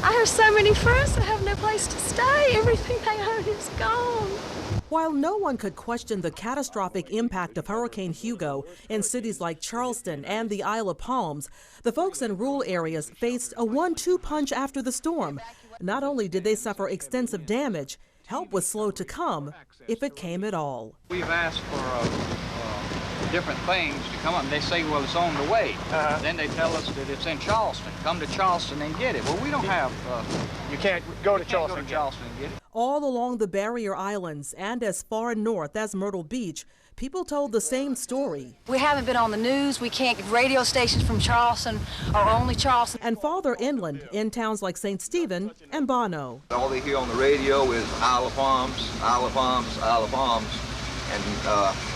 I have so many friends that have no place to stay. Everything they own is gone. While no one could question the catastrophic impact of Hurricane Hugo in cities like Charleston and the Isle of Palms, the folks in rural areas faced a 1-2 punch after the storm. Not only did they suffer extensive damage, help was slow to come, if it came at all. We've asked for different things to come up. They say, well, it's on the way. Then they tell us that it's in Charleston. Come to Charleston and get it. Well, we don't have... you can't go to Charleston and get it. All along the barrier islands and as far north as Myrtle Beach, people told the same story. We haven't been on the news. We can't get radio stations from Charleston or only Charleston. And farther inland in towns like St. Stephen and Bono. All they hear on the radio is Isle of Palms, Isle of Palms, Isle of Palms. And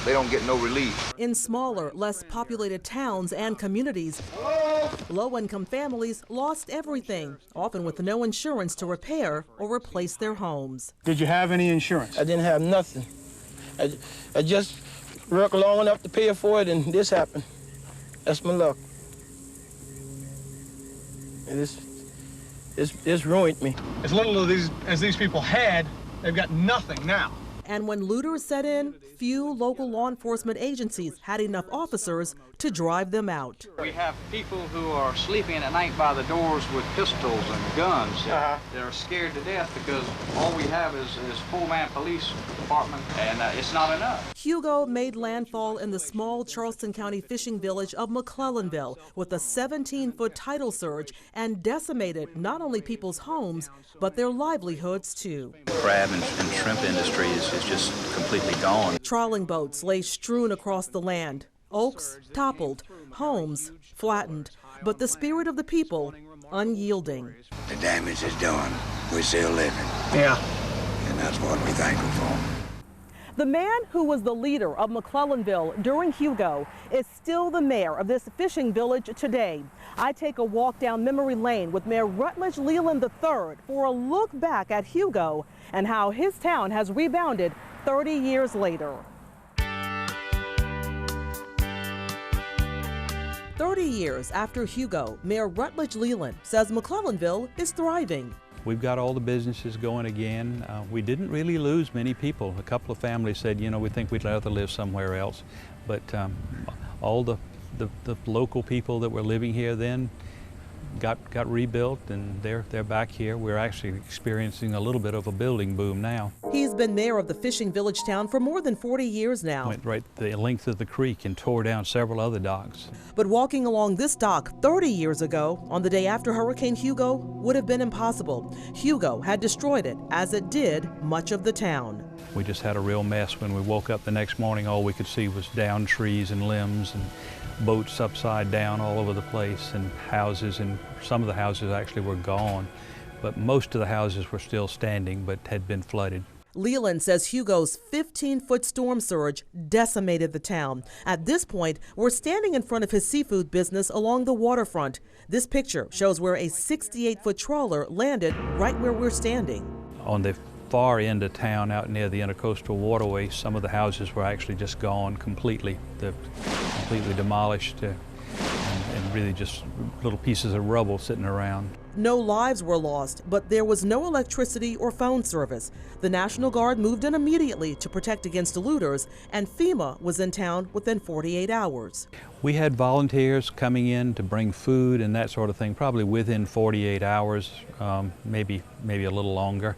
they don't get no relief. In smaller, less populated towns and communities, low-income families lost everything, often with no insurance to repair or replace their homes. Did you have any insurance? I didn't have nothing. I just worked long enough to pay for it, and this happened. That's my luck. It's ruined me. As little as these people had, they've got nothing now. And when looters set in, few local law enforcement agencies had enough officers to drive them out. We have people who are sleeping at night by the doors with pistols and guns that are scared to death because all we have is full-man police department, and it's not enough. Hugo made landfall in the small Charleston County fishing village of McClellanville with a 17-foot tidal surge and decimated not only people's homes, but their livelihoods too. The crab and shrimp industry is just completely gone. Trawling boats lay strewn across the land. Oaks toppled, homes flattened, but the spirit of the people unyielding. The damage is done. We're still living. Yeah. And that's what we're thankful for. The man who was the leader of McClellanville during Hugo is still the mayor of this fishing village today. I take a walk down memory lane with Mayor Rutledge Leland III for a look back at Hugo and how his town has rebounded 30 years later. 30 years after Hugo, Mayor Rutledge Leland says McClellanville is thriving. We've got all the businesses going again. We didn't really lose many people. A couple of families said, you know, we think we'd rather live somewhere else. But all the local people that were living here then got rebuilt, and they're back here. We're actually experiencing a little bit of a building boom now. He's been mayor of the fishing village town for more than 40 years now. Went right the length of the creek and tore down several other docks. But walking along this dock 30 years ago, on the day after Hurricane Hugo, would have been impossible. Hugo had destroyed it, as it did much of the town. We just had a real mess when we woke up the next morning. All we could see was downed trees and limbs and boats upside down all over the place, and houses, and some of the houses actually were gone, but most of the houses were still standing but had been flooded. Leland says Hugo's 15-foot storm surge decimated the town. At this point, we're standing in front of his seafood business along the waterfront. This picture shows where a 68-foot trawler landed right where we're standing. On the far end of town, out near the Intercoastal Waterway, some of the houses were actually just gone completely. They're completely demolished and really just little pieces of rubble sitting around. No lives were lost, but there was no electricity or phone service. The National Guard moved in immediately to protect against looters, and FEMA was in town within 48 hours. We had volunteers coming in to bring food and that sort of thing, probably within 48 hours, maybe a little longer,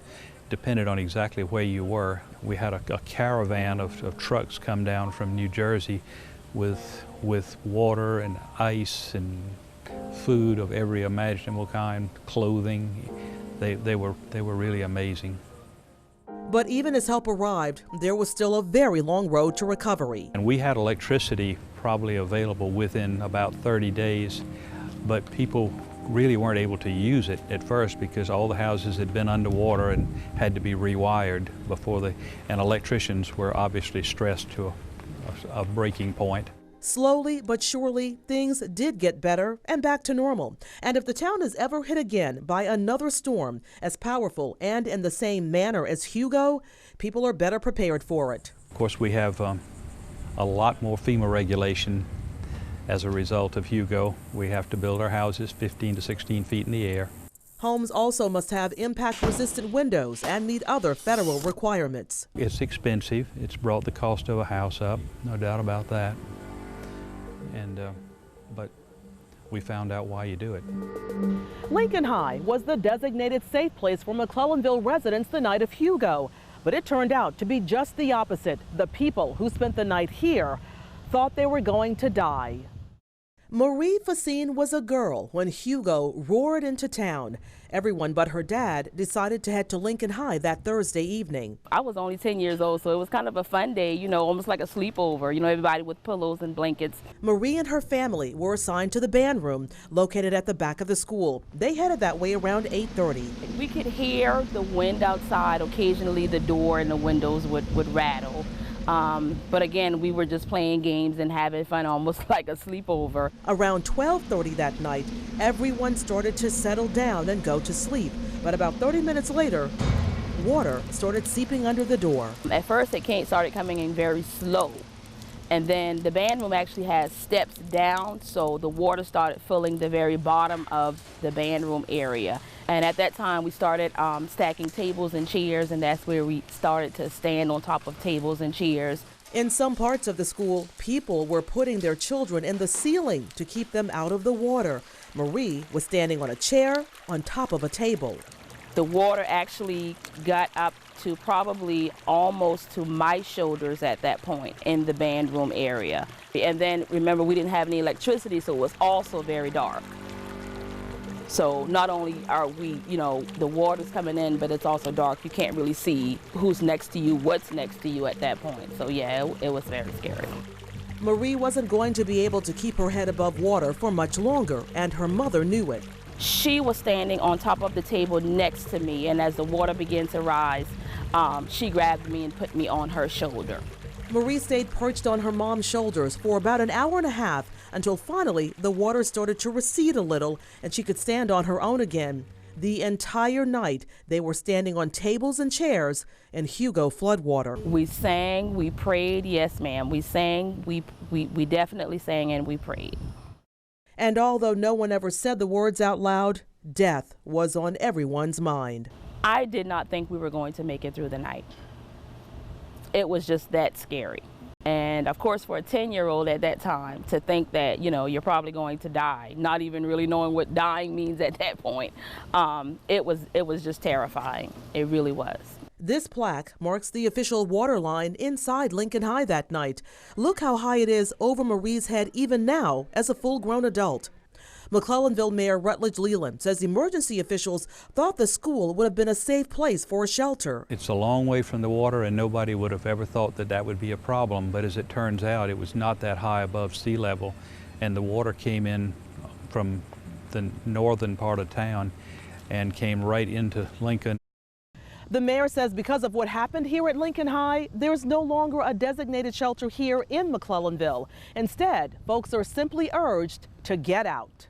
depended on exactly where you were. We had a caravan of trucks come down from New Jersey with water and ice and food of every imaginable kind, clothing. They were really amazing. But even as help arrived, there was still a very long road to recovery. And we had electricity probably available within about 30 days, but people really weren't able to use it at first because all the houses had been underwater and had to be rewired before and electricians were obviously stressed to a breaking point. Slowly but surely, things did get better and back to normal. And if the town is ever hit again by another storm as powerful and in the same manner as Hugo, people are better prepared for it. Of course, we have a lot more FEMA regulation as a result of Hugo. We have to build our houses 15 to 16 feet in the air. Homes also must have impact-resistant windows and meet other federal requirements. It's expensive. It's brought the cost of a house up, no doubt about that. But we found out why you do it. Lincoln High was the designated safe place for McClellanville residents the night of Hugo. But it turned out to be just the opposite. The people who spent the night here thought they were going to die. Marie Facine was a girl when Hugo roared into town. Everyone but her dad decided to head to Lincoln High that Thursday evening. I was only 10 years old, so it was kind of a fun day, you know, almost like a sleepover, you know, everybody with pillows and blankets. Marie and her family were assigned to the band room located at the back of the school. They headed that way around 8:30. We could hear the wind outside. Occasionally the door and the windows would rattle. But again, we were just playing games and having fun, almost like a sleepover. Around 12:30 that night, everyone started to settle down and go to sleep. But about 30 minutes later, water started seeping under the door. At first, it started coming in very slow. And then the band room actually has steps down, so the water started filling the very bottom of the band room area. And at that time, we started stacking tables and chairs, and that's where we started to stand on top of tables and chairs. In some parts of the school, people were putting their children in the ceiling to keep them out of the water. Marie was standing on a chair on top of a table. The water actually got up to probably almost to my shoulders at that point in the band room area. And then remember, we didn't have any electricity, so it was also very dark. So not only are we, you know, the water's coming in, but it's also dark. You can't really see who's next to you, what's next to you at that point. So yeah, it was very scary. Marie wasn't going to be able to keep her head above water for much longer, and her mother knew it. She was standing on top of the table next to me, and as the water began to rise, she grabbed me and put me on her shoulder. Marie stayed perched on her mom's shoulders for about an hour and a half until finally the water started to recede a little and she could stand on her own again. The entire night, they were standing on tables and chairs in Hugo floodwater. We sang, we prayed, yes ma'am. We sang, we definitely sang and we prayed. And although no one ever said the words out loud, death was on everyone's mind. I did not think we were going to make it through the night. It was just that scary. And of course, for a 10-year-old at that time, to think that, you know, you're probably going to die, not even really knowing what dying means at that point, it was just terrifying. It really was. This plaque marks the official water line inside Lincoln High that night. Look how high it is over Marie's head even now as a full-grown adult. McClellanville Mayor Rutledge Leland says emergency officials thought the school would have been a safe place for a shelter. It's a long way from the water and nobody would have ever thought that that would be a problem, but as it turns out, it was not that high above sea level, and the water came in from the northern part of town and came right into Lincoln. The mayor says because of what happened here at Lincoln High, there's no longer a designated shelter here in McClellanville. Instead, folks are simply urged to get out.